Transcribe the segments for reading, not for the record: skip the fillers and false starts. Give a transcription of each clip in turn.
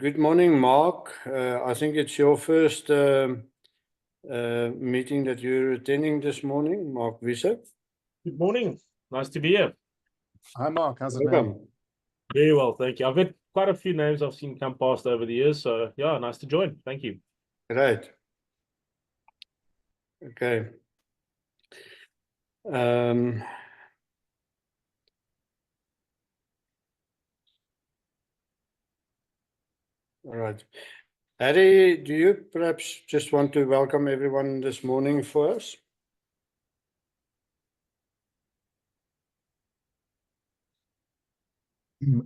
Good morning, Mark. I think it's your first meeting that you're attending this morning, Mark Visser. Good morning. Nice to be here. Hi, Mark. How's it Welcome. going? Very well, thank you. I've had quite a few names I've seen come past over the years, so yeah, nice to join. Thank you. Great. Okay. All right. Harry, do you perhaps just want to welcome everyone this morning for us? Yeah,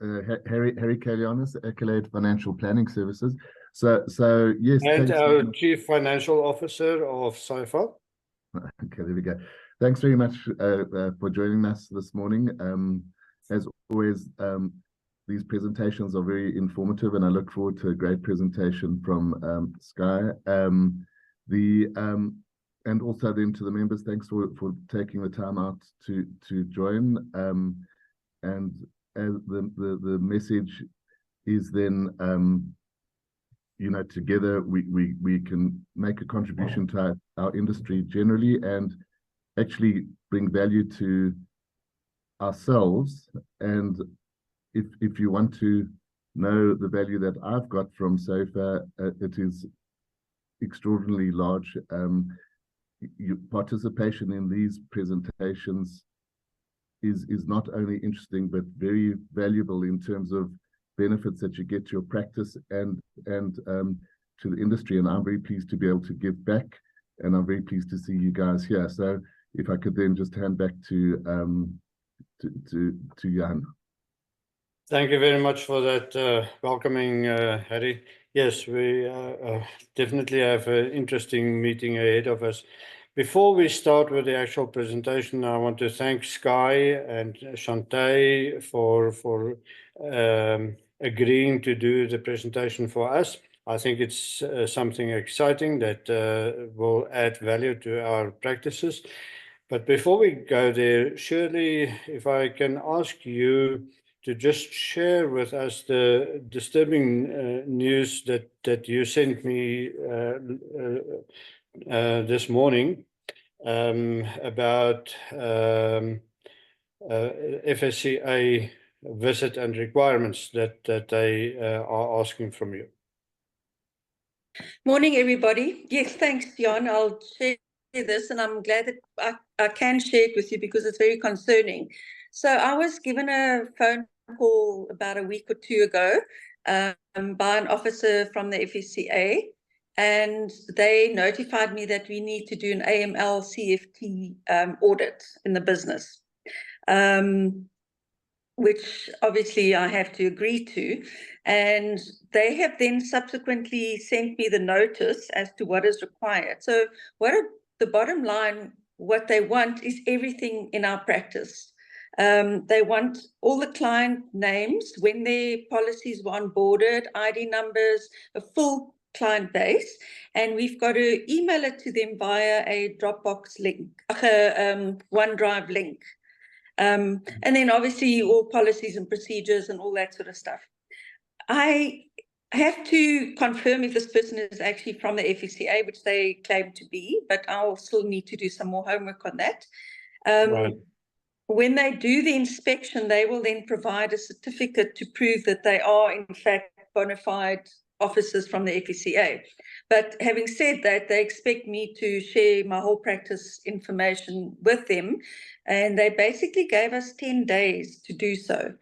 Harry Kalyanis, Accolade Financial Planning Services. So yes, And thanks our Chief Financial Officer of SAIFAA. Okay, there we go. Thanks very much for joining us this morning. As always, these presentations are very informative, and I look forward to a great presentation from Skye. And also then to the members, thanks for taking the time out to join. And as the message is then, you know, together we can make a contribution to our industry generally and actually bring value to ourselves. And if you want to know the value that I've got from SAIFAA, it is extraordinarily large. Your participation in these presentations is not only interesting but very valuable in terms of benefits that you get to your practice and to the industry. And I'm very pleased to be able to give back, and I'm very pleased to see you guys here. So if I could then just hand back to Jan. Thank you very much for that welcoming, Harry. Yes, we definitely have an interesting meeting ahead of us. Before we start with the actual presentation, I want to thank Skye and Chante for agreeing to do the presentation for us. I think it's something exciting that will add value to our practices. But before we go there, Shirley, if I can ask you to just share with us the disturbing news that you sent me this morning about FSCA visit and requirements that they are asking from you. Morning, everybody. Yes, thanks, Jan. I'll share this, and I'm glad that I can share it with you because it's very concerning. So I was given a phone call about a week or two ago by an officer from the FSCA, and they notified me that we need to do an AML CFT audit in the business, which obviously I have to agree to. And they have then subsequently sent me the notice as to what is required. So the bottom line, what they want is everything in our practice. They want all the client names, when their policies were onboarded, ID numbers, a full client base, and we've got to email it to them via a Dropbox link, OneDrive link. And then obviously all policies and procedures and all that sort of stuff. I have to confirm if this person is actually from the FSCA, which they claim to be, but I'll still need to do some more homework on that. Right. When they do the inspection, they will then provide a certificate to prove that they are, in fact, bona fide officers from the FSCA. But having said that, they expect me to share my whole practice information with them, and they basically gave us 10 days to do so.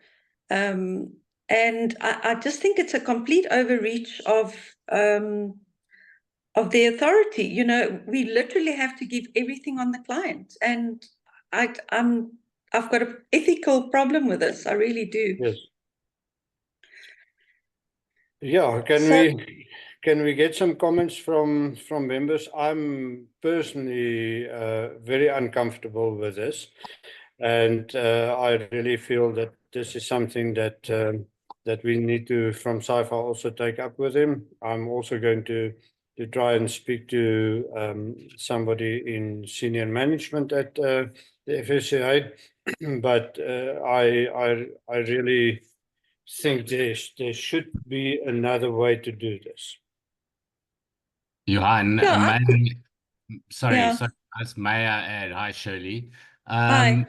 And I just think it's a complete overreach of the authority. You know, we literally have to give everything on the client, and I've got an ethical problem with this. I really do. Yes. Yeah. Can we get some comments from members? I'm personally very uncomfortable with this, and I really feel that this is something that we need to, from SAIFAA, also take up with him. I'm also going to try and speak to somebody in senior management at the FSCA but I really think there should be another way to do this. Johan, Yeah, sorry, yeah. may I add? Hi, Shirley. Hi.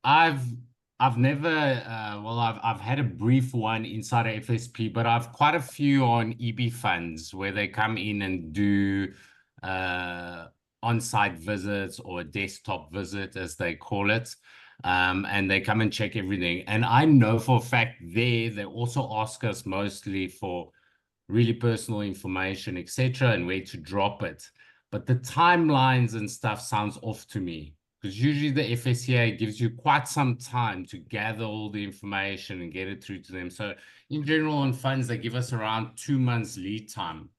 I've never well, I've had a brief one inside a FSP, but I've quite a few on EB funds where they come in and do on-site visits or a desktop visit, as they call it. And they come and check everything. And I know for a fact they also ask us mostly for really personal information, etc., and where to drop it. But the timelines and stuff sounds off to me, because usually the FSCA gives you quite some time to gather all the information and get it through to them. So in general, on funds, they give us around 2 months lead time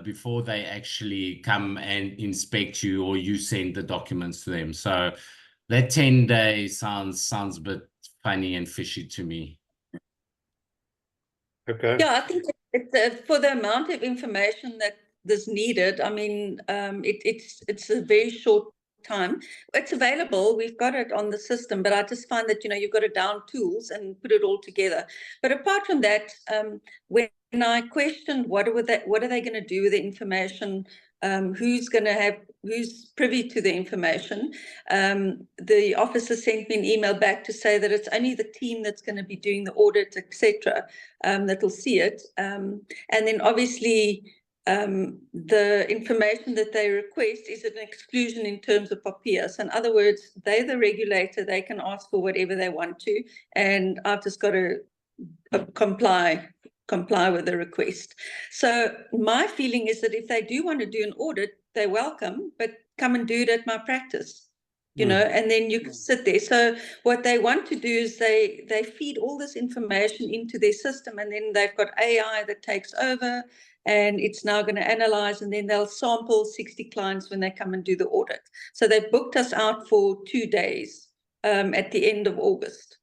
before they actually come and inspect you, or you send the documents to them. So that 10 days sounds a bit funny and fishy to me. Okay. Yeah, I think it's for the amount of information that is needed. I mean, it's a very short time. It's available. We've got it on the system, but I just find that, you've got to down tools and put it all together. But apart from that, when I questioned what are they going to do with the information, who's privy to the information, the officer sent me an email back to say that it's only the team that's going to be doing the audit, etc., that'll see it. And then obviously the information that they request is an exclusion in terms of PAPIA. So in other words, they're the regulator, they can ask for whatever they want to, and I've just got to comply with the request. So my feeling is that if they do want to do an audit, they're welcome, but come and do it at my practice. And then you can sit there. So what they want to do is they feed all this information into their system, and then they've got AI that takes over, and it's now going to analyze, and then they'll sample 60 clients when they come and do the audit. So they've booked us out for 2 days at the end of August.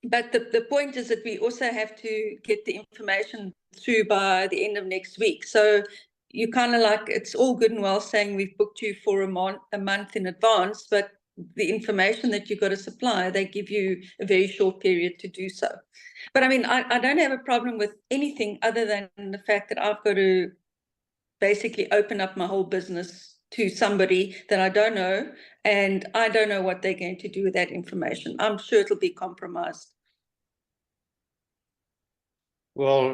But the point is that we also have to get the information through by the end of next week. So you kind of like, it's all good and well saying we've booked you for a month in advance, but the information that you've got to supply, they give you a very short period to do so. But I mean, I don't have a problem with anything other than the fact that I've got to basically open up my whole business to somebody that I don't know, and I don't know what they're going to do with that information. I'm sure it'll be compromised. Well,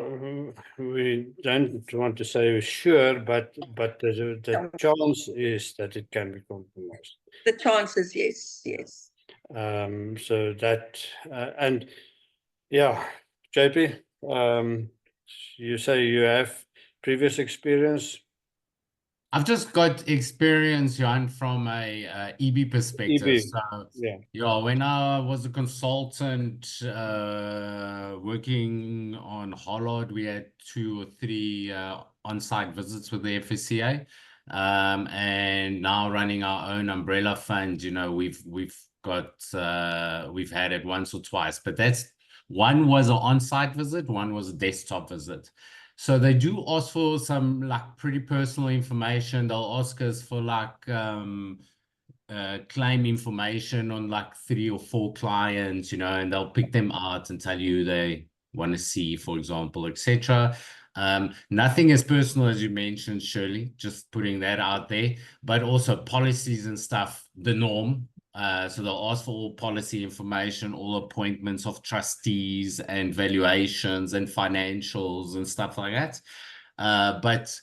we don't want to say sure, but the chance is that it can be compromised. The chances, yes. So that and yeah, JP, you say you have previous experience. I've just got experience, Johan, from a EB perspective. EB, So, yeah, when I was a consultant working on Hollard, we had 2 or 3 on-site visits with the FSCA, and now running our own umbrella fund. We've had it once or twice, but one was an on-site visit, one was a desktop visit. So they do ask for some like pretty personal information. They'll ask us for like claim information on like 3 or 4 clients, and they'll pick them out and tell you they want to see, for example, etc. Nothing as personal as you mentioned, Shirley, just putting that out there, but also policies and stuff, the norm. So they'll ask for all policy information, all appointments of trustees and valuations and financials and stuff like that. But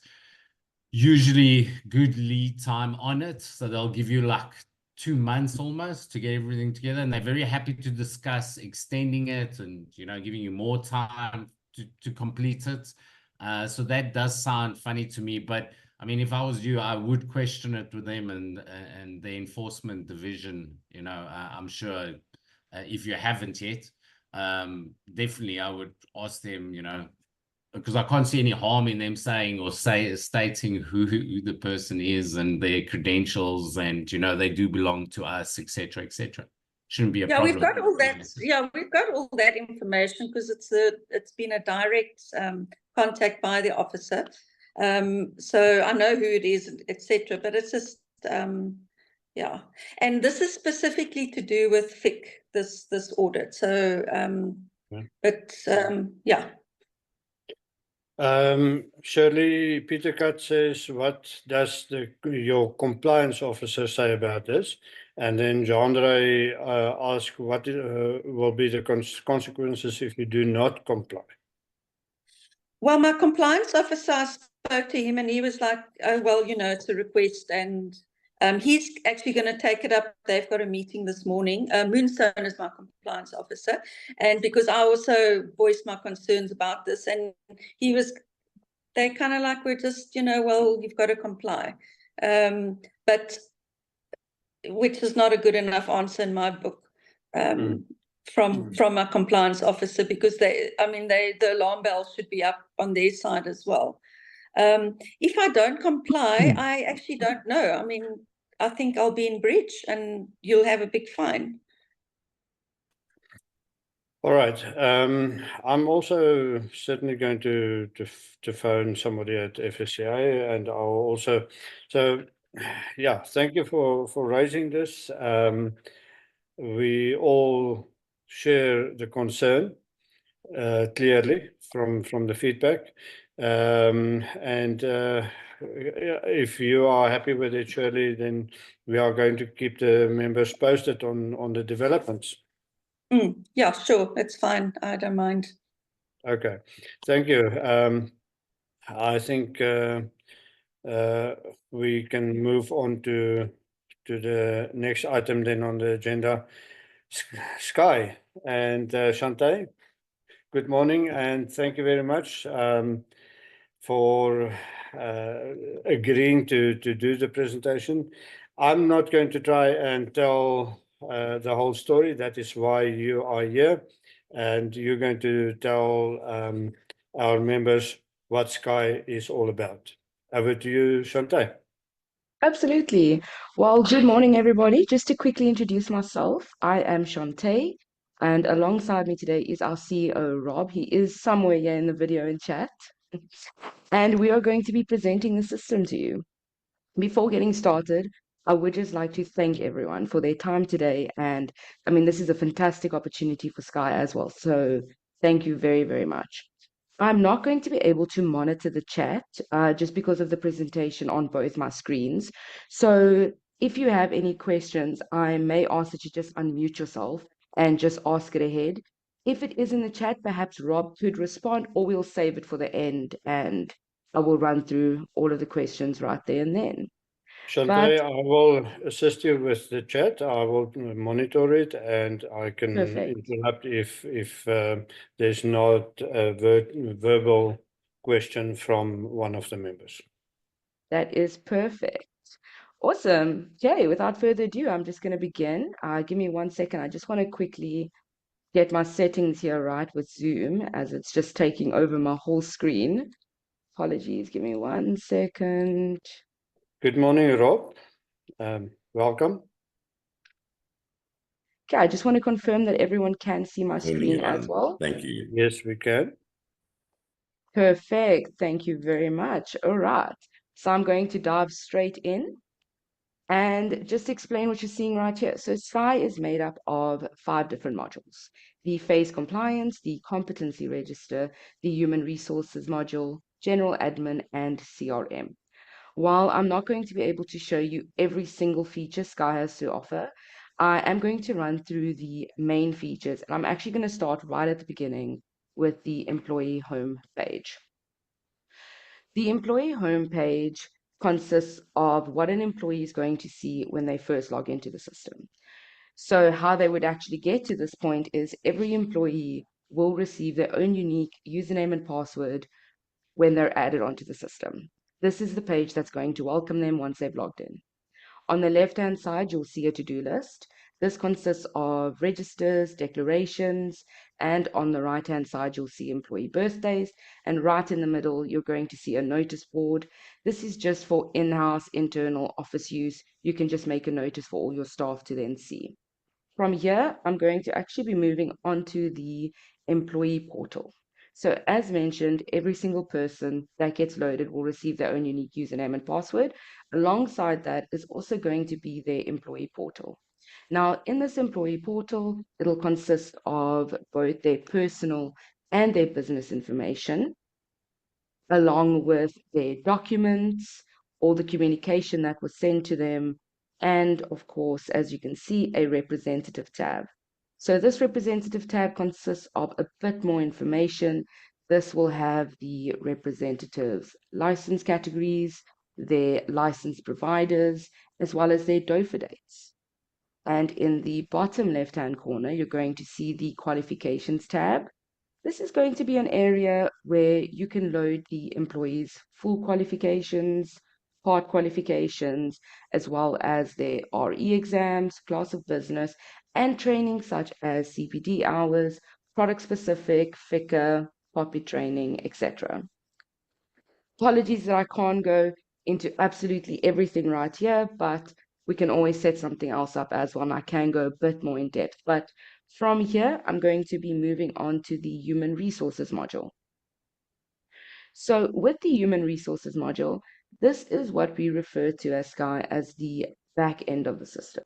usually good lead time on it. So they'll give you like 2 months almost to get everything together. And they're very happy to discuss extending it and, giving you more time to complete it. So that does sound funny to me, but I mean, if I was you, I would question it with them and the enforcement division. I'm sure if you haven't yet, definitely I would ask them, because I can't see any harm in them saying or stating who the person is and their credentials, and they do belong to us, etc., etc. Shouldn't be a problem. We've got all that. Yeah, we've got all that information because it's been a direct contact by the officer. So I know who it is, etc. But it's just Yeah, and this is specifically to do with FIC, this audit. So, yeah. Shirley Petercut says, what does your compliance officer say about this? And then Jandre asks, what will be the consequences if you do not comply? Well, my compliance officer, I spoke to him and he was like, oh, well, it's a request, and he's actually going to take it up. They've got a meeting this morning. Moonstone is my compliance officer. And because I also voiced my concerns about this, and they kind of like, we're just, well, you've got to comply. But which is not a good enough answer in my book. From a compliance officer, because the alarm bells should be up on their side as well. If I don't comply, I actually don't know. I mean, I think I'll be in breach and you'll have a big fine. All right. I'm also certainly going to phone somebody at FSCA, and I'll also. So, yeah, thank you for raising this. We all share the concern clearly from the feedback, and if you are happy with it, Shirley, then we are going to keep the members posted on the developments. Yeah, sure, it's fine. I don't mind. Okay, thank you. I think we can move on to the next item then on the agenda. Skye and Chante, good morning, and thank you very much for agreeing to do the presentation. I'm not going to try and tell the whole story. That is why you are here, and you're going to tell our members what Skye is all about. Over to you, Chante. Absolutely. Well, good morning, everybody. Just to quickly introduce myself, I am Chante, and alongside me today is our CEO, Rob. He is somewhere here in the video and chat. And we are going to be presenting the system to you. Before getting started, I would just like to thank everyone for their time today. And I mean, this is a fantastic opportunity for Skye as well. So thank you very, very much. I'm not going to be able to monitor the chat just because of the presentation on both my screens. So if you have any questions, I may ask that you just unmute yourself and just ask it ahead. If it is in the chat, perhaps Rob could respond, or we'll save it for the end and I will run through all of the questions right there and then. Chante, I will assist you with the chat. I will monitor it, and I can interrupt if there's not a verbal question from one of the members. That is perfect. Awesome. Okay, without further ado, I'm just going to begin. Give me 1 second. I just want to quickly get my settings here right with Zoom, as it's just taking over my whole screen. Apologies. Give me 1 second. Good morning, Rob. Welcome. Okay, I just want to confirm that everyone can see my screen as well. Thank you. Yes, we can. Perfect. Thank you very much. All right. So I'm going to dive straight in and just explain what you're seeing right here. So Skye is made up of 5 different modules: the FAIS compliance, the competency register, the human resources module, general admin, and CRM. While I'm not going to be able to show you every single feature Skye has to offer, I am going to run through the main features, and I'm actually going to start right at the beginning with the employee home page. The employee home page consists of what an employee is going to see when they first log into the system. So how they would actually get to this point is every employee will receive their own unique username and password when they're added onto the system. This is the page that's going to welcome them once they've logged in. On the left-hand side, you'll see a to-do list. This consists of registers, declarations, and on the right-hand side, you'll see employee birthdays. And right in the middle, you're going to see a notice board. This is just for in-house, internal office use. You can just make a notice for all your staff to then see. From here, I'm going to actually be moving on to the employee portal. So as mentioned, every single person that gets loaded will receive their own unique username and password. Alongside that is also going to be their employee portal. Now, in this employee portal, it'll consist of both their personal and their business information, along with their documents, all the communication that was sent to them, and of course, as you can see, a representative tab. So this representative tab consists of a bit more information. This will have the representative's license categories, their license providers, as well as their DOFA dates. And in the bottom left-hand corner, you're going to see the qualifications tab. This is going to be an area where you can load the employees' full qualifications, part qualifications, as well as their RE exams, class of business, and training such as CPD hours, product-specific, FICA, copy training, etc. Apologies that I can't go into absolutely everything right here, but we can always set something else up as well, and I can go a bit more in depth. But from here, I'm going to be moving on to the human resources module. So with the human resources module, this is what we refer to as Skye as the back end of the system.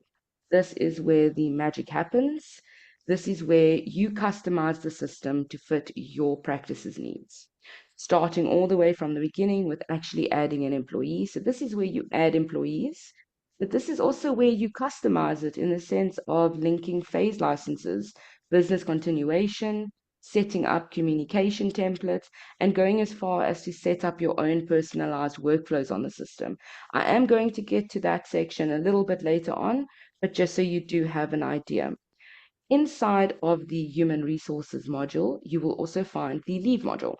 This is where the magic happens. This is where you customize the system to fit your practice's needs, starting all the way from the beginning with actually adding an employee. So this is where you add employees, but this is also where you customize it in the sense of linking FAIS licenses, business continuation, setting up communication templates, and going as far as to set up your own personalized workflows on the system. I am going to get to that section a little bit later on, but just so you do have an idea. Inside of the human resources module, you will also find the leave module.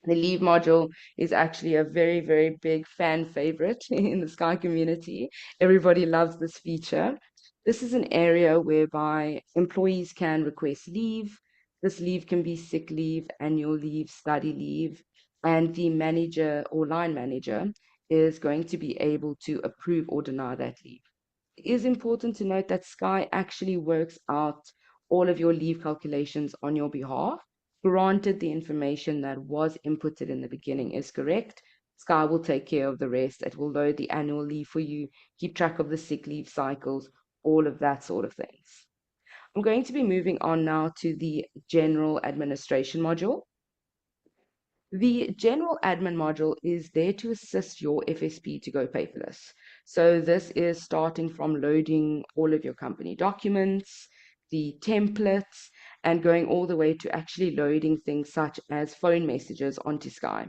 The leave module is actually a very, very big fan favorite in the Skye community. Everybody loves this feature. This is an area whereby employees can request leave. This leave can be sick leave, annual leave, study leave, and the manager or line manager is going to be able to approve or deny that leave. It is important to note that Skye actually works out all of your leave calculations on your behalf. Granted, the information that was inputted in the beginning is correct, Skye will take care of the rest. It will load the annual leave for you, keep track of the sick leave cycles, all of that sort of things. I'm going to be moving on now to the general administration module. The general admin module is there to assist your FSP to go paperless. So this is starting from loading all of your company documents, the templates, and going all the way to actually loading things such as phone messages onto Skye.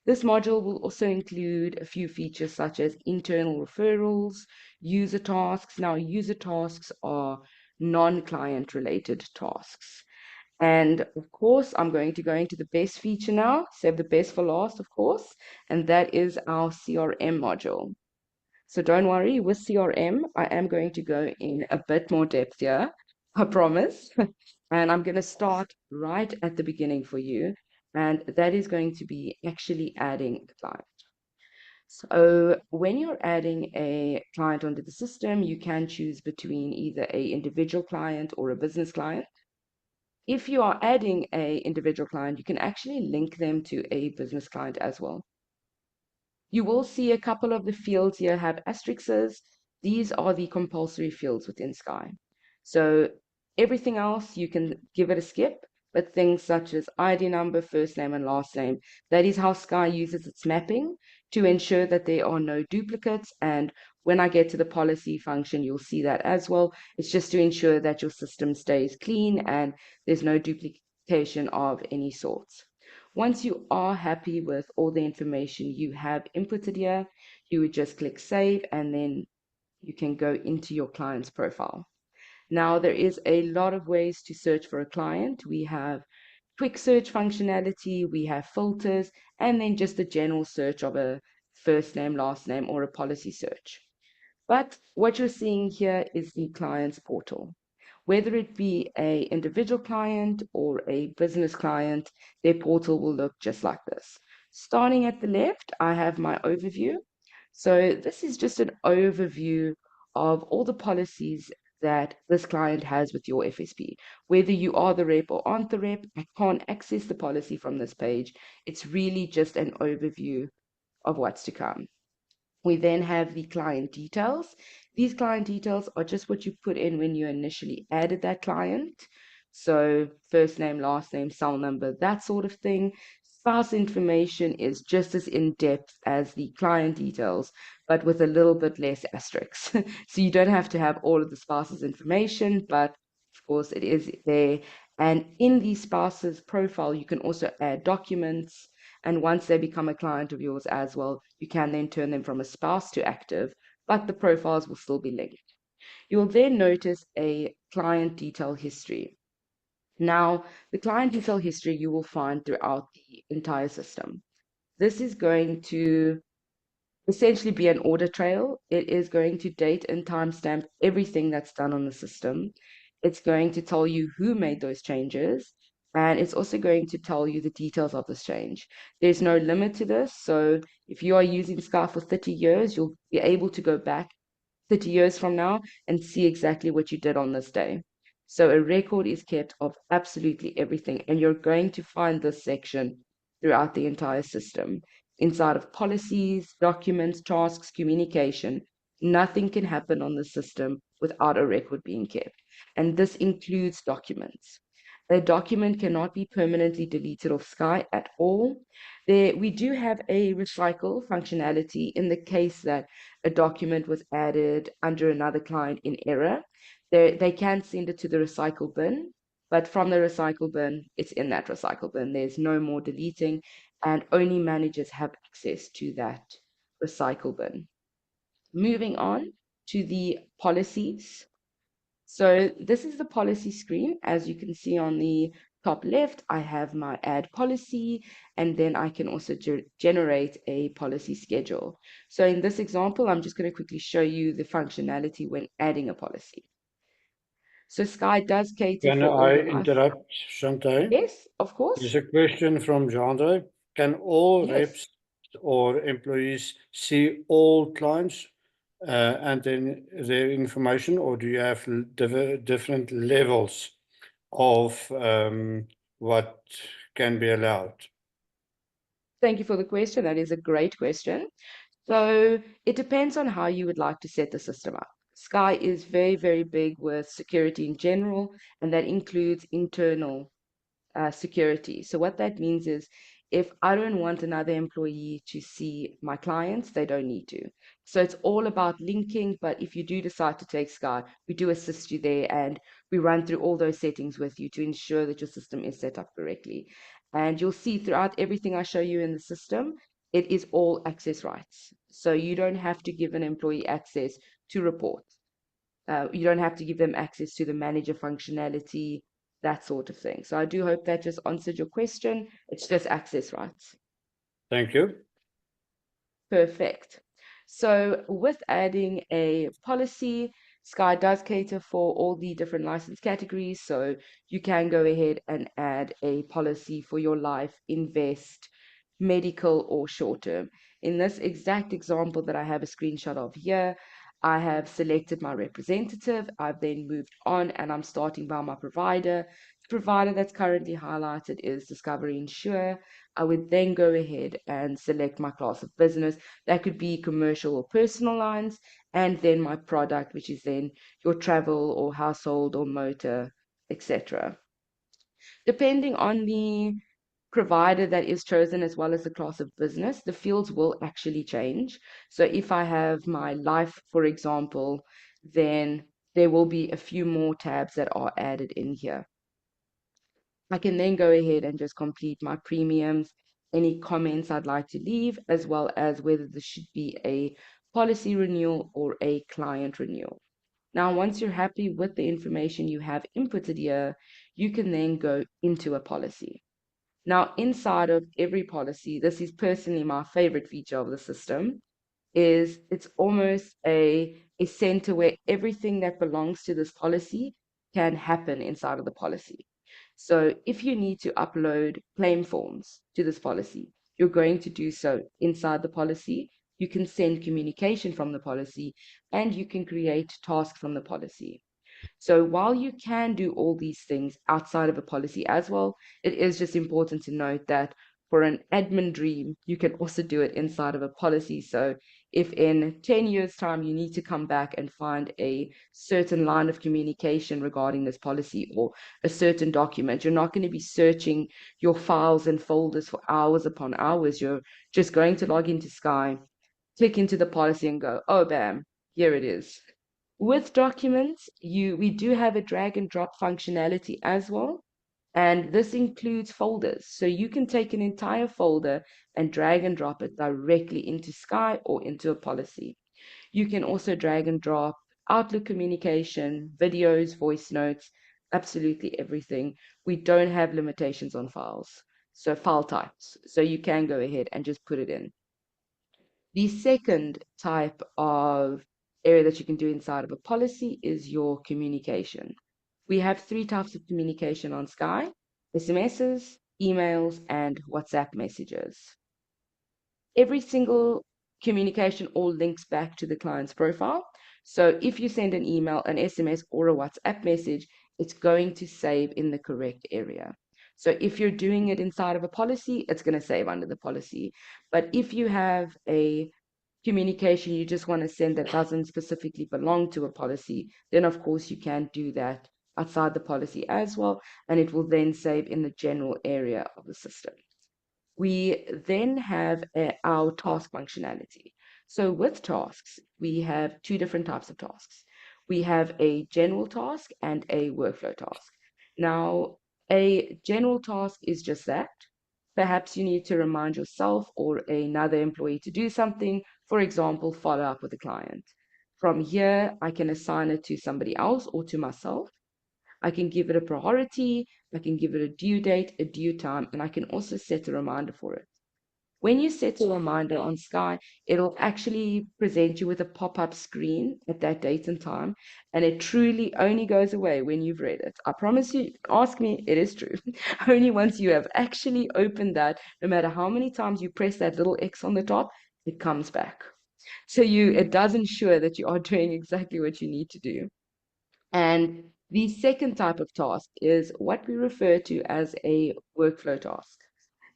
This module will also include a few features such as internal referrals, user tasks. Now, user tasks are non-client related tasks. And of course, I'm going to go into the best feature now, save the best for last, of course, and that is our CRM module. So don't worry, with CRM, I am going to go in a bit more depth here, I promise. And I'm going to start right at the beginning for you, and that is going to be actually adding a client. So when you're adding a client onto the system, you can choose between either an individual client or a business client. If you are adding an individual client, you can actually link them to a business client as well. You will see a couple of the fields here have asterisks. These are the compulsory fields within Skye. So everything else, you can give it a skip, but things such as ID number, first name, and last name, that is how Skye uses its mapping to ensure that there are no duplicates. And when I get to the policy function, you'll see that as well. It's just to ensure that your system stays clean and there's no duplication of any sorts. Once you are happy with all the information you have inputted here, you would just click save, and then you can go into your client's profile. Now, there is a lot of ways to search for a client. We have quick search functionality, we have filters, and then just a general search of a first name, last name, or a policy search. But what you're seeing here is the client's portal. Whether it be an individual client or a business client, their portal will look just like this. Starting at the left, I have my overview. So this is just an overview of all the policies that this client has with your FSP. Whether you are the rep or aren't the rep, I can't access the policy from this page. It's really just an overview of what's to come. We then have the client details. These client details are just what you put in when you initially added that client. So first name, last name, cell number, that sort of thing. Spouse information is just as in-depth as the client details, but with a little bit less asterisks. So you don't have to have all of the spouse's information, but of course it is there. And in the spouse's profile, you can also add documents. And once they become a client of yours as well, you can then turn them from a spouse to active, but the profiles will still be linked. You will then notice a client detail history. Now, the client detail history you will find throughout the entire system. This is going to essentially be an audit trail. It is going to date and timestamp everything that's done on the system. It's going to tell you who made those changes, and it's also going to tell you the details of this change. There's no limit to this, so if you are using Skye for 30 years, you'll be able to go back 30 years from now and see exactly what you did on this day. So a record is kept of absolutely everything, and you're going to find this section throughout the entire system. Inside of policies, documents, tasks, communication, nothing can happen on the system without a record being kept. And this includes documents. A document cannot be permanently deleted off Skye at all. We do have a recycle functionality in the case that a document was added under another client in error. They can send it to the recycle bin, but from the recycle bin, it's in that recycle bin. There's no more deleting, and only managers have access to that recycle bin. Moving on to the policies. So this is the policy screen. As you can see on the top left, I have my add policy, and then I can also generate a policy schedule. So in this example, I'm just going to quickly show you the functionality when adding a policy. So Skye does cater Can for all I the interrupt, Chante? Yes, of course. There's a question from Chante. Can all Yes. reps or employees see all clients and then their information, or do you have different levels of what can be allowed? Thank you for the question. That is a great question. So it depends on how you would like to set the system up. Skye is very, very big with security in general, and that includes internal security. So what that means is if I don't want another employee to see my clients, they don't need to. So it's all about linking, but if you do decide to take Skye, we do assist you there, and we run through all those settings with you to ensure that your system is set up correctly. And you'll see throughout everything I show you in the system, it is all access rights. So you don't have to give an employee access to report. You don't have to give them access to the manager functionality, that sort of thing. So I do hope that just answered your question. It's just access rights. Thank you. Perfect. So with adding a policy, Skye does cater for all the different license categories. So you can go ahead and add a policy for your life, invest, medical, or short term. In this exact example that I have a screenshot of here, I have selected my representative. I've then moved on and I'm starting by my provider. The provider that's currently highlighted is Discovery Insure. I would then go ahead and select my class of business. That could be commercial or personal lines, and then my product, which is then your travel or household or motor, etc. Depending on the provider that is chosen as well as the class of business, the fields will actually change. So if I have my life, for example, then there will be a few more tabs that are added in here. I can then go ahead and just complete my premiums, any comments I'd like to leave, as well as whether this should be a policy renewal or a client renewal. Now, once you're happy with the information you have inputted here, you can then go into a policy. Now, inside of every policy, this is personally my favorite feature of the system, is it's almost a center where everything that belongs to this policy can happen inside of the policy. So if you need to upload claim forms to this policy, you're going to do so inside the policy. You can send communication from the policy, and you can create tasks from the policy. So while you can do all these things outside of a policy as well, it is just important to note that for an admin dream, you can also do it inside of a policy. So if in 10 years' time you need to come back and find a certain line of communication regarding this policy or a certain document, you're not going to be searching your files and folders for hours upon hours. You're just going to log into Skye, click into the policy and go, oh, bam, here it is. With documents, we do have a drag and drop functionality as well. And this includes folders. So you can take an entire folder and drag and drop it directly into Skye or into a policy. You can also drag and drop Outlook communication, videos, voice notes, absolutely everything. We don't have limitations on files, so file types. So you can go ahead and just put it in. The second type of area that you can do inside of a policy is your communication. We have 3 types of communication on Skye: SMSs, emails, and WhatsApp messages. Every single communication all links back to the client's profile. So if you send an email, an SMS, or a WhatsApp message, it's going to save in the correct area. So if you're doing it inside of a policy, it's going to save under the policy. But if you have a communication you just want to send that doesn't specifically belong to a policy, then of course you can do that outside the policy as well, and it will then save in the general area of the system. We then have our task functionality. So with tasks, we have 2 different types of tasks. We have a general task and a workflow task. Now, a general task is just that. Perhaps you need to remind yourself or another employee to do something, for example, follow up with a client. From here, I can assign it to somebody else or to myself. I can give it a priority, I can give it a due date, a due time, and I can also set a reminder for it. When you set a reminder on Skye, it'll actually present you with a pop-up screen at that date and time, and it truly only goes away when you've read it. I promise you, ask me, it is true. Only once you have actually opened that, no matter how many times you press that little X on the top, it comes back. So it does ensure that you are doing exactly what you need to do. And the second type of task is what we refer to as a workflow task.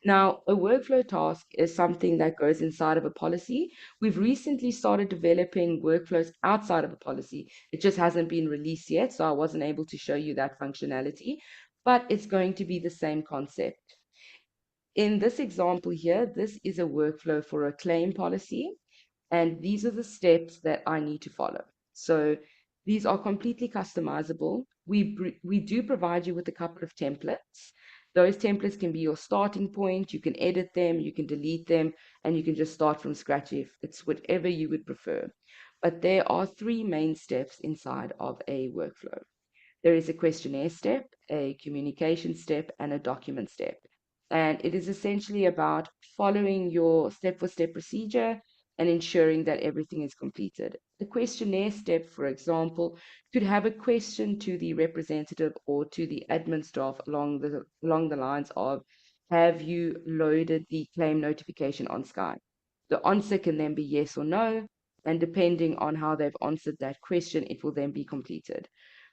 Now, a workflow task is something that goes inside of a policy. We've recently started developing workflows outside of a policy. It just hasn't been released yet, so I wasn't able to show you that functionality, but it's going to be the same concept. In this example here, this is a workflow for a claim policy, and these are the steps that I need to follow. So these are completely customizable. We do provide you with a couple of templates. Those templates can be your starting point. You can edit them, you can delete them, and you can just start from scratch if it's whatever you would prefer. But there are 3 main steps inside of a workflow. There is a questionnaire step, a communication step, and a document step. And it is essentially about following your step-for-step procedure and ensuring that everything is completed. The questionnaire step, for example, could have a question to the representative or to the admin staff along the lines of, have you loaded the claim notification on Skye? The answer can then be yes or no, and depending on how they've answered that question, it will then be completed.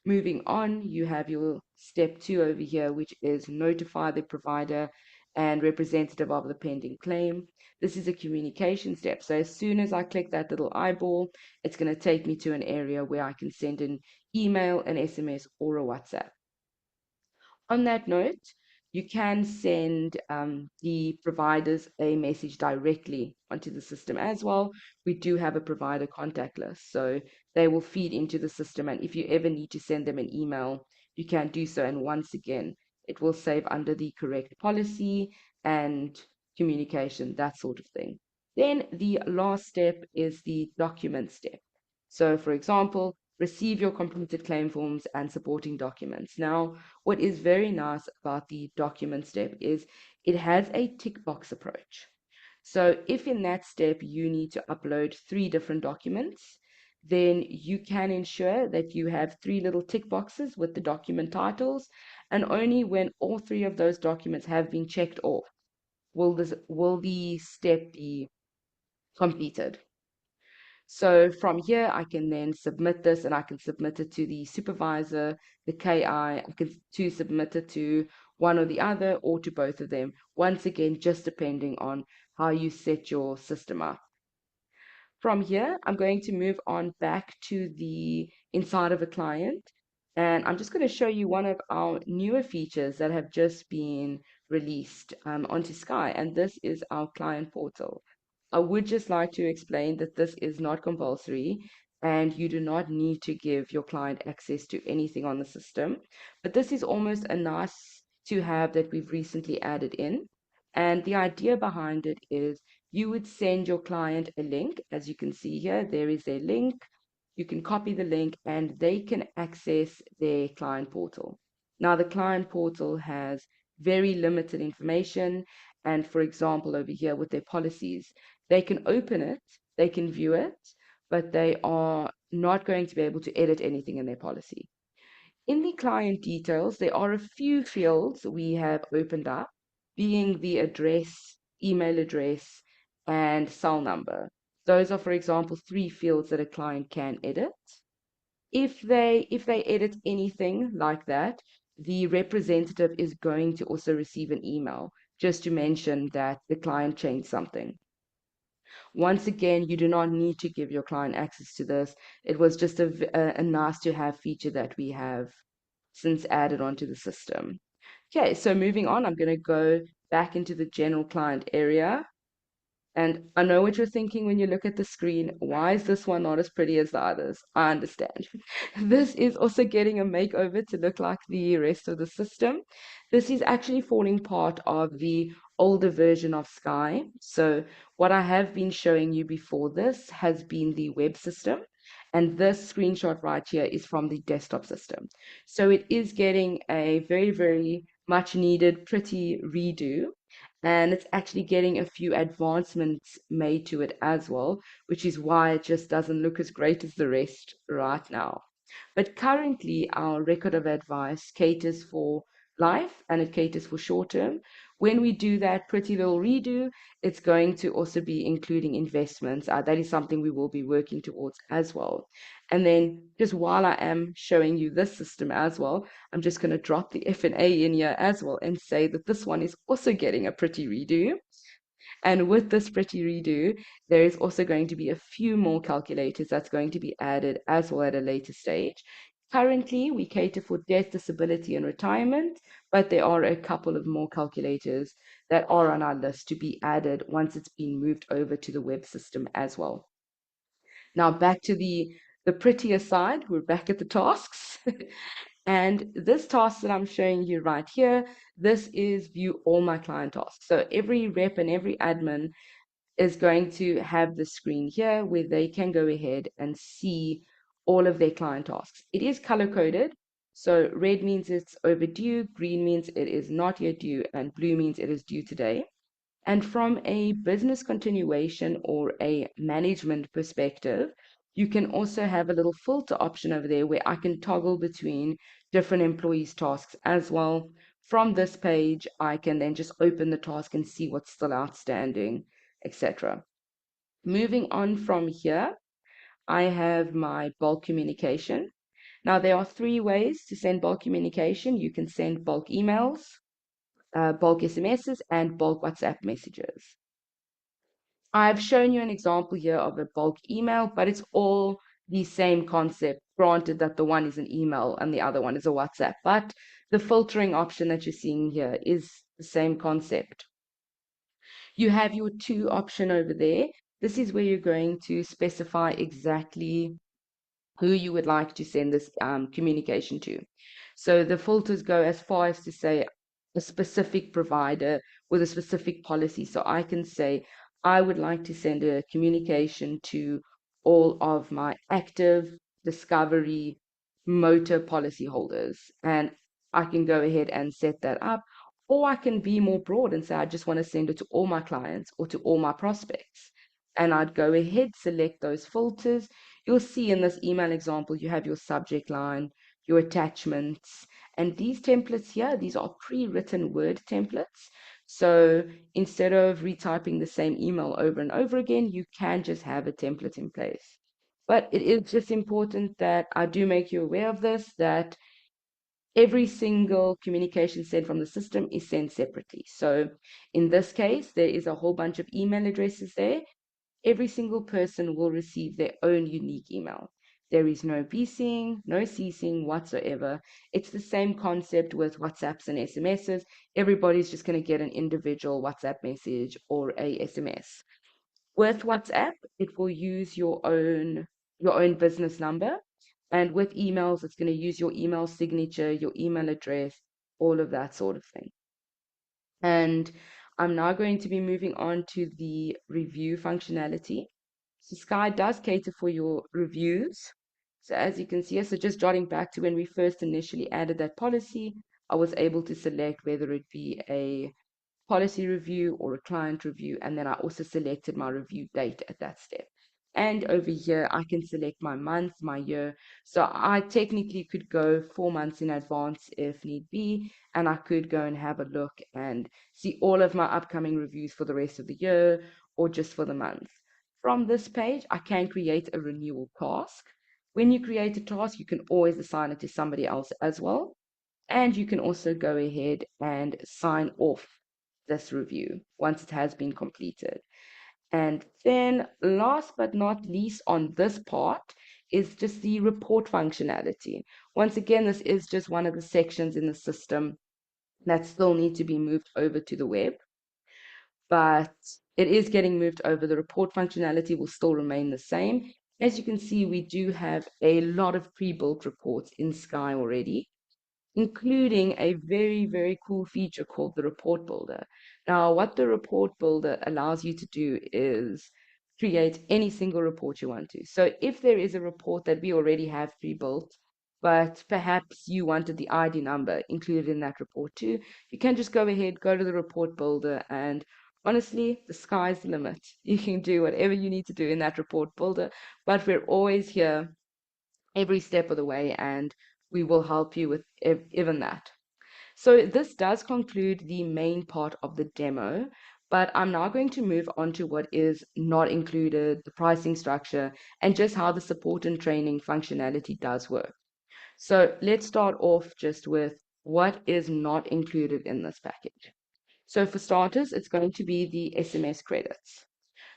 Moving on, you have your step 2 over here, which is notify the provider and representative of the pending claim. This is a communication step. So as soon as I click that little eyeball, it's going to take me to an area where I can send an email, an SMS, or a WhatsApp. On that note, you can send the providers a message directly onto the system as well. We do have a provider contact list, so they will feed into the system. And if you ever need to send them an email, you can do so. And once again, it will save under the correct policy and communication, that sort of thing. Then the last step is the document step. So for example, receive your completed claim forms and supporting documents. Now, what is very nice about the document step is it has a tick box approach. So if in that step you need to upload 3 different documents, then you can ensure that you have 3 little tick boxes with the document titles, and only when all 3 of those documents have been checked off will the step be completed. So from here, I can then submit this, and I can submit it to the supervisor, the KI, I can submit it to one or the other, or to both of them. Once again, just depending on how you set your system up. From here, I'm going to move on back to the inside of a client. And I'm just going to show you one of our newer features that have just been released onto Skye. And this is our client portal. I would just like to explain that this is not compulsory and you do not need to give your client access to anything on the system. But this is almost a nice to have that we've recently added in. And the idea behind it is you would send your client a link. As you can see here, there is a link. You can copy the link and they can access their client portal. Now, the client portal has very limited information. And for example, over here with their policies, they can open it, they can view it, but they are not going to be able to edit anything in their policy. In the client details, there are a few fields we have opened up, being the address, email address, and cell number. Those are, for example, 3 fields that a client can edit. If they edit anything like that, the representative is going to also receive an email just to mention that the client changed something. Once again, you do not need to give your client access to this. It was just a nice to have feature that we have since added onto the system. Okay, so moving on, I'm going to go back into the general client area. And I know what you're thinking when you look at the screen. Why is this one not as pretty as the others? I understand. This is also getting a makeover to look like the rest of the system. This is actually forming part of the older version of Skye. So what I have been showing you before this has been the web system. And this screenshot right here is from the desktop system. So it is getting a very, very much needed pretty redo. And it's actually getting a few advancements made to it as well, which is why it just doesn't look as great as the rest right now. But currently, our record of advice caters for life and it caters for short term. When we do that pretty little redo, it's going to also be including investments. That is something we will be working towards as well. And then just while I am showing you this system as well, I'm just going to drop the F&A in here as well and say that this one is also getting a pretty redo. And with this pretty redo, there is also going to be a few more calculators that's going to be added as well at a later stage. Currently, we cater for death, disability, and retirement, but there are a couple of more calculators that are on our list to be added once it's been moved over to the web system as well. Now back to the prettier side, we're back at the tasks. And this task that I'm showing you right here, this is view all my client tasks. So every rep and every admin is going to have the screen here where they can go ahead and see all of their client tasks. It is color coded. So red means it's overdue, green means it is not yet due, and blue means it is due today. And from a business continuation or a management perspective, you can also have a little filter option over there where I can toggle between different employees' tasks as well. From this page, I can then just open the task and see what's still outstanding, etc. Moving on from here, I have my bulk communication. Now, there are 3 ways to send bulk communication. You can send bulk emails, bulk SMSs, and bulk WhatsApp messages. I've shown you an example here of a bulk email, but it's all the same concept. Granted that the one is an email and the other one is a WhatsApp, but the filtering option that you're seeing here is the same concept. You have your to option over there. This is where you're going to specify exactly who you would like to send this communication to. So the filters go as far as to say a specific provider with a specific policy. So I can say, I would like to send a communication to all of my active discovery motor policy holders. And I can go ahead and set that up. Or I can be more broad and say, I just want to send it to all my clients or to all my prospects. And I'd go ahead, select those filters. You'll see in this email example, you have your subject line, your attachments, and these templates here, these are pre-written Word templates. So instead of retyping the same email over and over again, you can just have a template in place. But it is just important that I do make you aware of this, that every single communication sent from the system is sent separately. So in this case, there is a whole bunch of email addresses there. Every single person will receive their own unique email. There is no BCing, no CCing whatsoever. It's the same concept with WhatsApps and SMSs. Everybody's just going to get an individual WhatsApp message or a SMS. With WhatsApp, it will use your own business number. And with emails, it's going to use your email signature, your email address, all of that sort of thing. And I'm now going to be moving on to the review functionality. So Skye does cater for your reviews. So as you can see, so just jotting back to when we first initially added that policy, I was able to select whether it be a policy review or a client review, and then I also selected my review date at that step. And over here, I can select my month, my year. So I technically could go 4 months in advance if need be, and I could go and have a look and see all of my upcoming reviews for the rest of the year or just for the month. From this page, I can create a renewal task. When you create a task, you can always assign it to somebody else as well. And you can also go ahead and sign off this review once it has been completed. And then last but not least on this part is just the report functionality. Once again, this is just one of the sections in the system that still need to be moved over to the web, but it is getting moved over. The report functionality will still remain the same. As you can see, we do have a lot of pre-built reports in Skye already, including a very, very cool feature called the report builder. Now, what the report builder allows you to do is create any single report you want to. So if there is a report that we already have pre-built, but perhaps you wanted the ID number included in that report too, you can just go ahead, go to the report builder, and honestly, the sky's the limit. You can do whatever you need to do in that report builder, but we're always here every step of the way, and we will help you with even that. So this does conclude the main part of the demo, but I'm now going to move on to what is not included, the pricing structure, and just how the support and training functionality does work. So let's start off just with what is not included in this package. So for starters, it's going to be the SMS credits.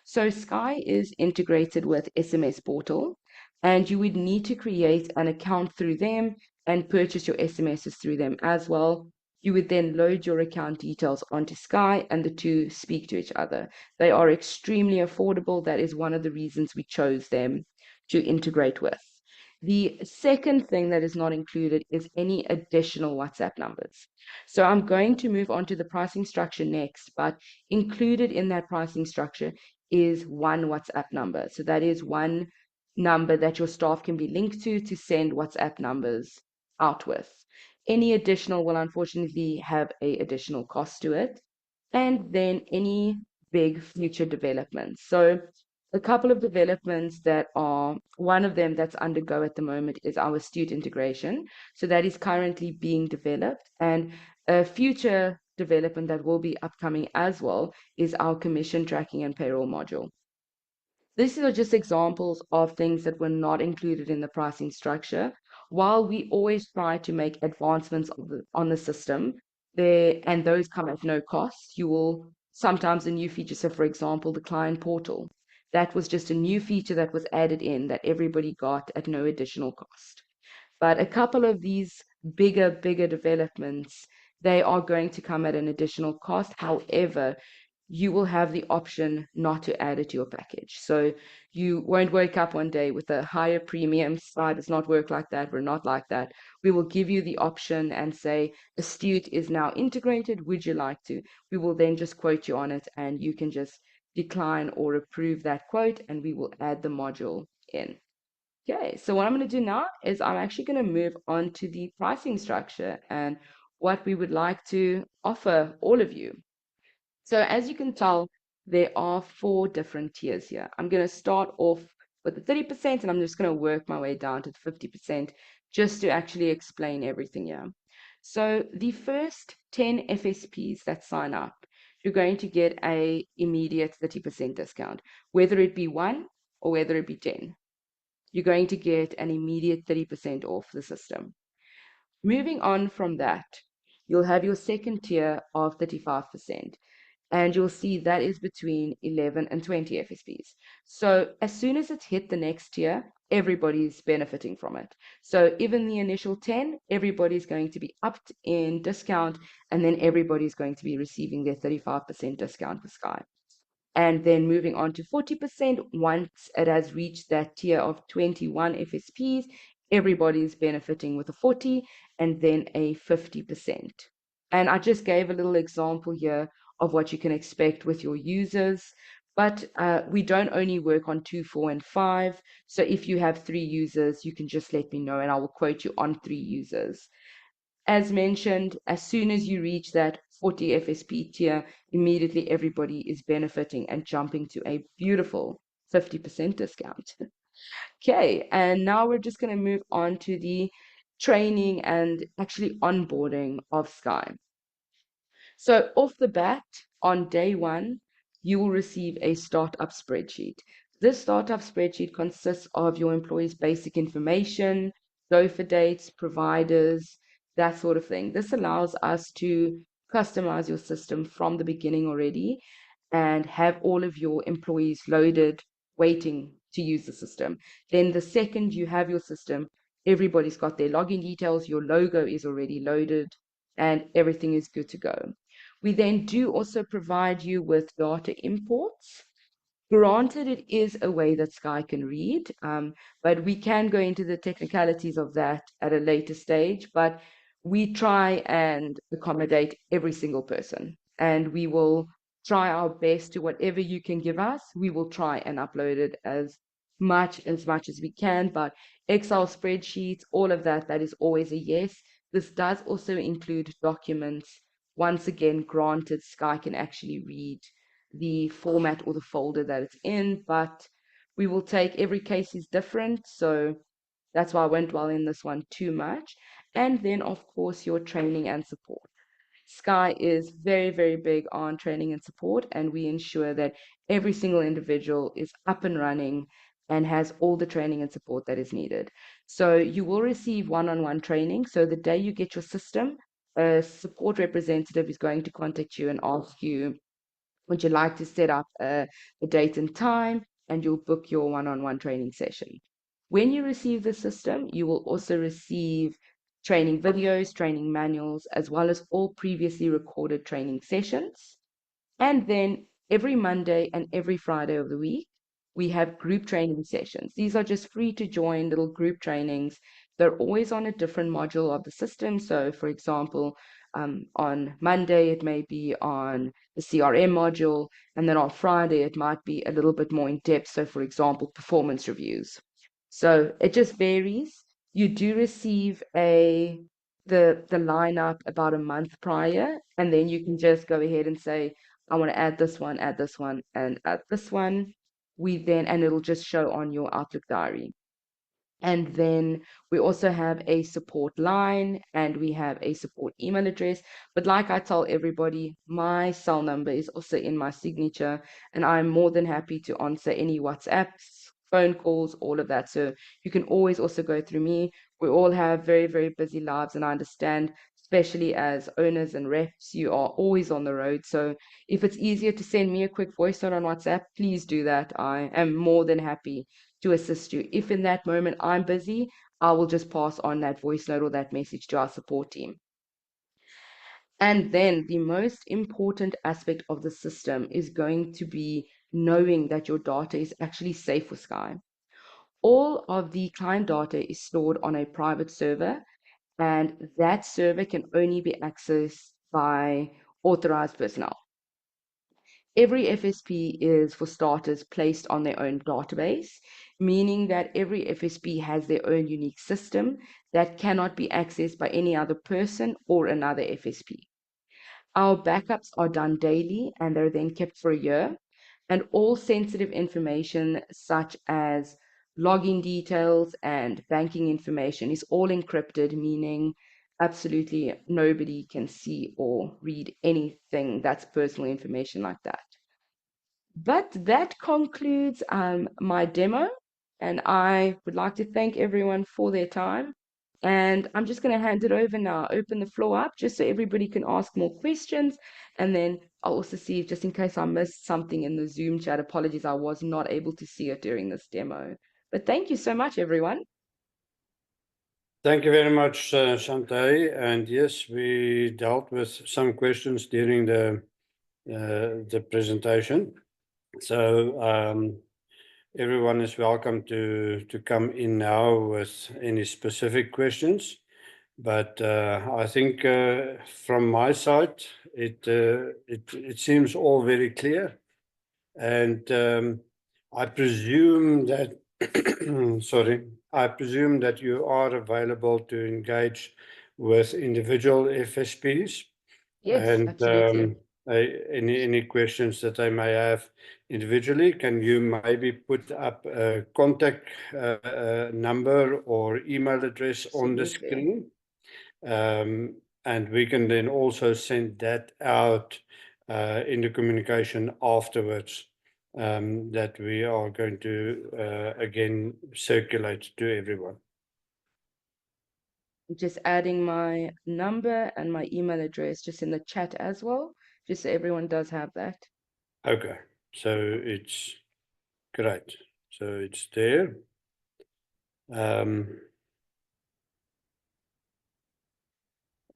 So Skye is integrated with SMS Portal, and you would need to create an account through them and purchase your SMSs through them as well. You would then load your account details onto Skye, and the two speak to each other. They are extremely affordable. That is one of the reasons we chose them to integrate with. The second thing that is not included is any additional WhatsApp numbers. So I'm going to move on to the pricing structure next, but included in that pricing structure is one WhatsApp number. So that is one number that your staff can be linked to send WhatsApp numbers out with. Any additional will unfortunately have an additional cost to it. And then any big future developments. So a couple of developments that are, one of them that's undergo at the moment is our Astute integration. So that is currently being developed, and a future development that will be upcoming as well is our commission tracking and payroll module. These are just examples of things that were not included in the pricing structure. While we always try to make advancements on the system, and those come at no cost, you will sometimes a new feature. So for example, the client portal, that was just a new feature that was added in that everybody got at no additional cost. But a couple of these bigger developments, they are going to come at an additional cost. However, you will have the option not to add it to your package. So you won't wake up one day with a higher premium. Skye does not work like that. We're not like that. We will give you the option and say, Astute is now integrated. Would you like to? We will then just quote you on it, and you can just decline or approve that quote, and we will add the module in. Okay, so what I'm going to do now is I'm actually going to move on to the pricing structure and what we would like to offer all of you. So as you can tell, there are 4 different tiers here. I'm going to start off with the 30%, and I'm just going to work my way down to the 50% just to actually explain everything here. So the first 10 FSPs that sign up, you're going to get a immediate 30% discount, whether it be 1 or whether it be 10. You're going to get an immediate 30% off the system. Moving on from that, you'll have your second tier of 35%. And you'll see that is between 11 and 20 FSPs. So as soon as it's hit the next tier, everybody's benefiting from it. So even the initial 10, everybody's going to be upped in discount, and then everybody's going to be receiving their 35% discount with Skye. And then moving on to 40%, once it has reached that tier of 21 FSPs, everybody's benefiting with a 40 and then a 50%. And I just gave a little example here of what you can expect with your users. But we don't only work on 2, 4, and 5. So if you have 3 users, you can just let me know and I will quote you on 3 users. As mentioned, as soon as you reach that 40 FSP tier, immediately everybody is benefiting and jumping to a beautiful 50% discount. Okay, and now we're just going to move on to the training and actually onboarding of Skye. So off the bat, on day 1, you will receive a startup spreadsheet. This startup spreadsheet consists of your employees' basic information, gopher dates, providers, that sort of thing. This allows us to customize your system from the beginning already and have all of your employees loaded, waiting to use the system. Then the second you have your system, everybody's got their login details, your logo is already loaded, and everything is good to go. We then do also provide you with data imports. Granted, it is a way that Skye can read, but we can go into the technicalities of that at a later stage. But we try and accommodate every single person, and we will try our best to whatever you can give us. We will try and upload it as much as we can. But Excel spreadsheets, all of that, that is always a yes. This does also include documents. Once again, granted, Skye can actually read the format or the folder that it's in, but we will take every case is different, so that's why I won't dwell in this one too much. And then, of course, your training and support. Skye is very, very big on training and support, and we ensure that every single individual is up and running and has all the training and support that is needed. So you will receive one-on-one training. So the day you get your system, a support representative is going to contact you and ask you, would you like to set up a date and time, and you'll book your one-on-one training session. When you receive the system, you will also receive training videos, training manuals, as well as all previously recorded training sessions. And then every Monday and every Friday of the week, we have group training sessions. These are just free to join little group trainings. They're always on a different module of the system. So, for example, on Monday, it may be on the CRM module, and then on Friday, it might be a little bit more in depth. So, for example, performance reviews. So it just varies. You do receive the lineup about a month prior, and then you can just go ahead and say, I want to add this one, and add this one. And it'll just show on your Outlook diary. And then we also have a support line and we have a support email address. But like I tell everybody, my cell number is also in my signature, and I'm more than happy to answer any WhatsApps, phone calls, all of that. So you can always also go through me. We all have very, very busy lives, and I understand, especially as owners and reps, you are always on the road. So if it's easier to send me a quick voice note on WhatsApp, please do that. I am more than happy to assist you. If in that moment I'm busy, I will just pass on that voice note or that message to our support team. And then the most important aspect of the system is going to be knowing that your data is actually safe with Skye. All of the client data is stored on a private server, and that server can only be accessed by authorized personnel. Every FSP is, for starters, placed on their own database, meaning that every FSP has their own unique system that cannot be accessed by any other person or another FSP. Our backups are done daily and they're then kept for a year, and all sensitive information such as login details and banking information is all encrypted, meaning absolutely nobody can see or read anything that's personal information like that. But that concludes my demo, and I would like to thank everyone for their time. And I'm just going to hand it over now, open the floor up just so everybody can ask more questions. And then I'll also see, just in case I missed something in the Zoom chat, apologies, I was not able to see it during this demo. But thank you so much, everyone. Thank you very much, Chante. And yes, we dealt with some questions during the presentation. So everyone is welcome to come in now with any specific questions. But I think from my side, it seems all very clear. And I presume that, sorry, I presume that you are available to engage with individual FSPs. Yes, and absolutely. any questions that they may have individually, can you maybe put up a contact number or email address on the Absolutely. screen? And we can then also send that out in the communication afterwards, that we are going to again circulate to everyone. Just adding my number and my email address just in the chat as well, just so everyone does have that. Okay, so it's great. So it's there.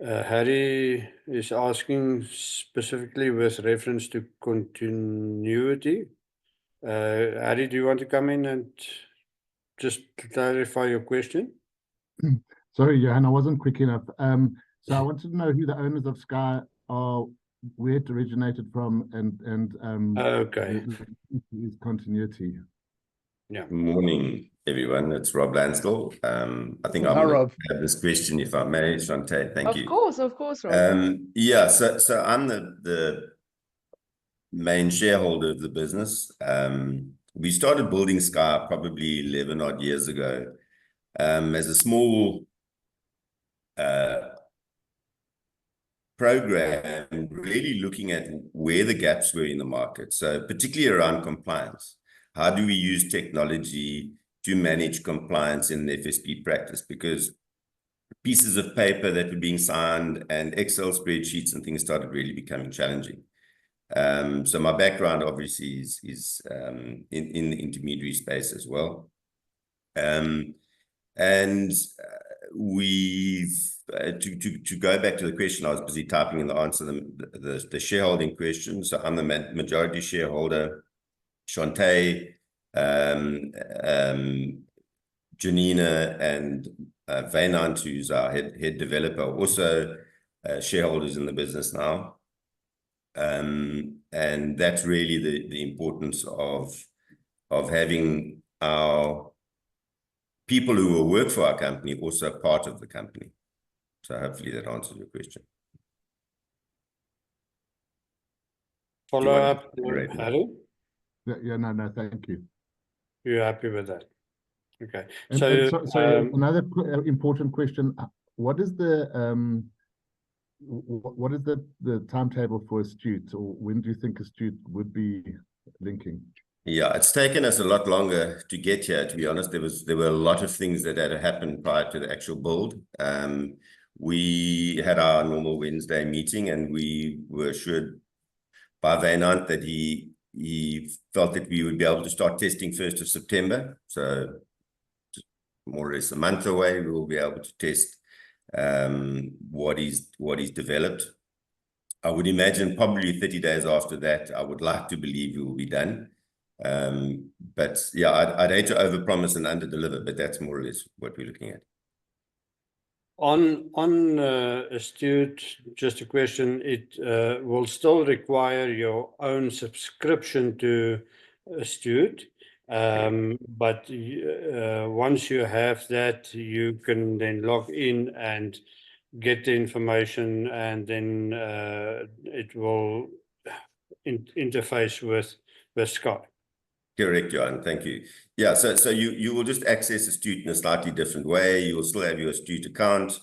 Harry is asking specifically with reference to continuity. Harry, do you want to come in and just clarify your question? Sorry, Johan, I wasn't quick enough. So I wanted to know who the owners of Skye are, where it originated from, and Okay. is continuity. Yeah. Morning, everyone. It's Rob Lansdell. I think Hi, I'm going Rob. to have this question, if I may, Chante. Thank you. Of course, Rob. Yeah, so I'm the main shareholder of the business. We started building Skye probably 11 odd years ago as a small program, really looking at where the gaps were in the market. So particularly around compliance. How do we use technology to manage compliance in the FSP practice? Because pieces of paper that were being signed and Excel spreadsheets and things started really becoming challenging. So my background obviously is in the intermediary space as well. And we've to go back to the question, I was busy typing in the answer the shareholding question. So I'm the majority shareholder. Chante, Janina, and Wynand, who's our head developer, also shareholders in the business now. And that's really the importance of having our people who will work for our company also part of the company. So hopefully that answers your question. Follow up, Harry? Yeah, no, thank you. You're happy with that? Okay. And so another important question: what is the timetable for Astute, or when do you think Astute would be linking? Yeah, it's taken us a lot longer to get here, to be honest. There were a lot of things that had happened prior to the actual build. We had our normal Wednesday meeting, and we were assured by Wynand that he felt that we would be able to start testing 1st of September. So more or less a month away, we will be able to test what he's developed. I would imagine probably 30 days after that, I would like to believe we will be done. But yeah, I'd hate to overpromise and underdeliver, but that's more or less what we're looking at. On Astute, just a question, it will still require your own subscription to Astute, but once you have that, you can then log in and get the information, and then it will interface with Skye. Correct, Johan. Thank you. Yeah, so you will just access Astute in a slightly different way. You will still have your Astute account.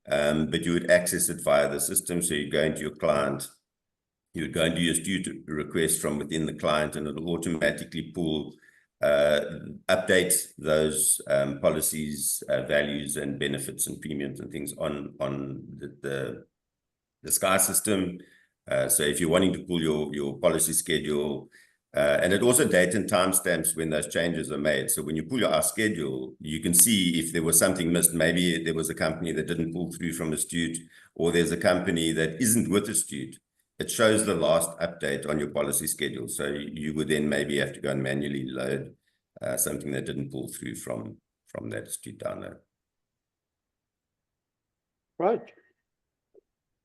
but you would access it via the system. So you go into your client, you would go into your student request from within the client, and it'll automatically pull, update those policies, values, and benefits and premiums and things on the Skye system. So if you're wanting to pull your policy schedule, and it also date and timestamps when those changes are made. So when you pull your schedule, you can see if there was something missed. Maybe there was a company that didn't pull through from Astute, or there's a company that isn't with Astute. It shows the last update on your policy schedule. So you would then maybe have to go and manually load something that didn't pull through from that Astute download. Right.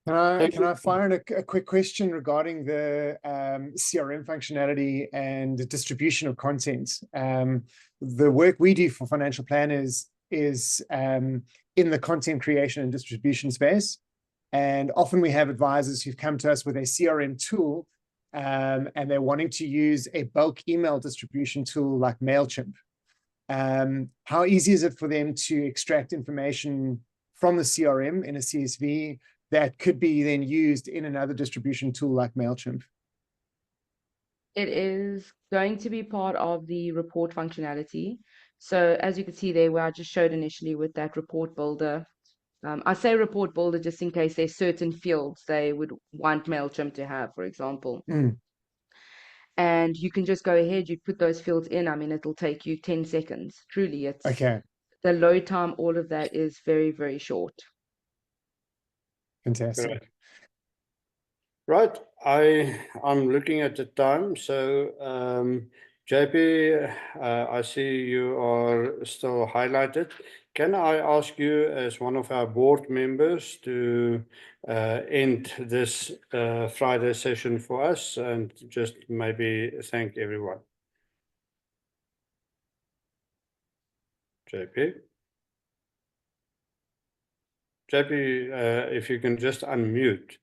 Can I fire in a quick question regarding the CRM functionality and the distribution of content? The work we do for financial planners is in the content creation and distribution space. And often we have advisors who've come to us with a CRM tool, and they're wanting to use a bulk email distribution tool like MailChimp. How easy is it for them to extract information from the CRM in a CSV that could be then used in another distribution tool like MailChimp? It is going to be part of the report functionality. So as you can see there, where I just showed initially with that report builder, I say report builder just in case there's certain fields they would want MailChimp to have, for example. And you can just go ahead, you put those fields in. I mean, it'll take you 10 seconds. Truly, it's the load time, all of that is very, very short. Fantastic. Right. I'm looking at the time. So JP, I see you are still highlighted. Can I ask you, as one of our board members, to end this Friday session for us and just maybe thank everyone? JP? JP, if you can just unmute.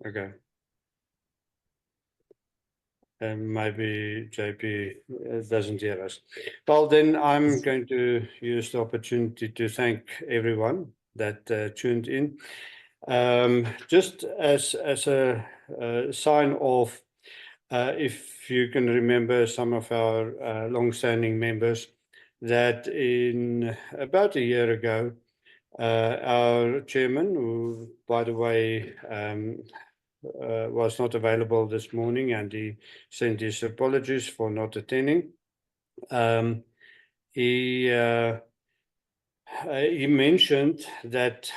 Okay. And maybe JP doesn't hear us. Well, then I'm going to use the opportunity to thank everyone that tuned in. Just as a sign of, if you can remember some of our long-standing members, that in about a year ago, our chairman, who, by the way, was not available this morning, and he sent his apologies for not attending. He mentioned that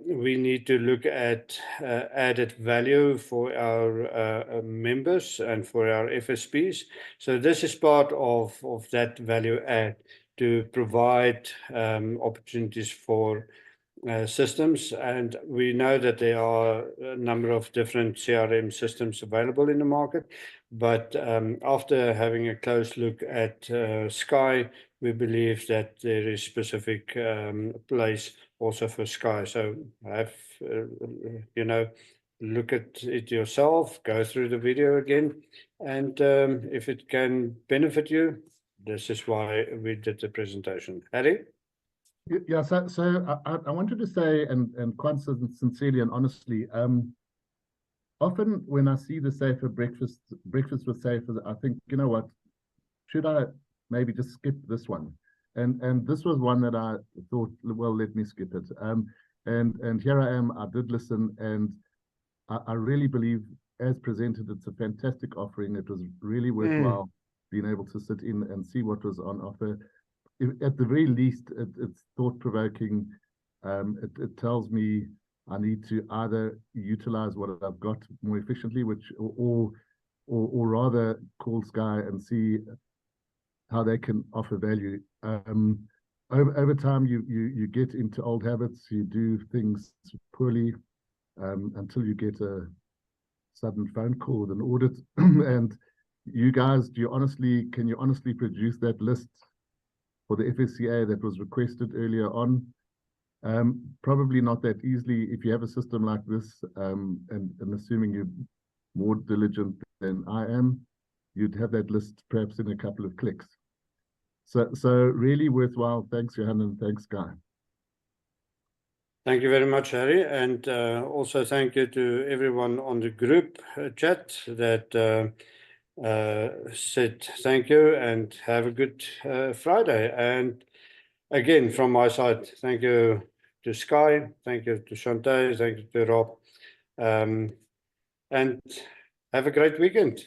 we need to look at added value for our members and for our FSPs. So this is part of that value add, to provide opportunities for systems. And we know that there are a number of different CRM systems available in the market, but after having a close look at Skye, we believe that there is specific place also for Skye. So have look at it yourself, go through the video again, and if it can benefit you, this is why we did the presentation. Harry? Yeah, so I wanted to say, and quite sincerely and honestly, often when I see the SAIFAA breakfast with SAIFAA, I think, you know what, should I maybe just skip this one? And this was one that I thought, well, let me skip it. And here I am, I did listen, and I really believe, as presented, it's a fantastic offering. It was really worthwhile being able to sit in and see what was on offer. At the very least, it's thought-provoking. It tells me I need to either utilize what I've got more efficiently, or rather call Skye and see how they can offer value. Over time, you get into old habits. You do things poorly until you get a sudden phone call with an audit. And you guys, can you honestly produce that list for the FSCA that was requested earlier on? Probably not that easily. If you have a system like this, and assuming you're more diligent than I am, you'd have that list perhaps in a couple of clicks. So really worthwhile. Thanks, Johan, and thanks, Skye. Thank you very much, Harry, and also thank you to everyone on the group chat that said thank you and have a good Friday. And again, from my side, thank you to Skye, thank you to Chante, thank you to Rob, and have a great weekend.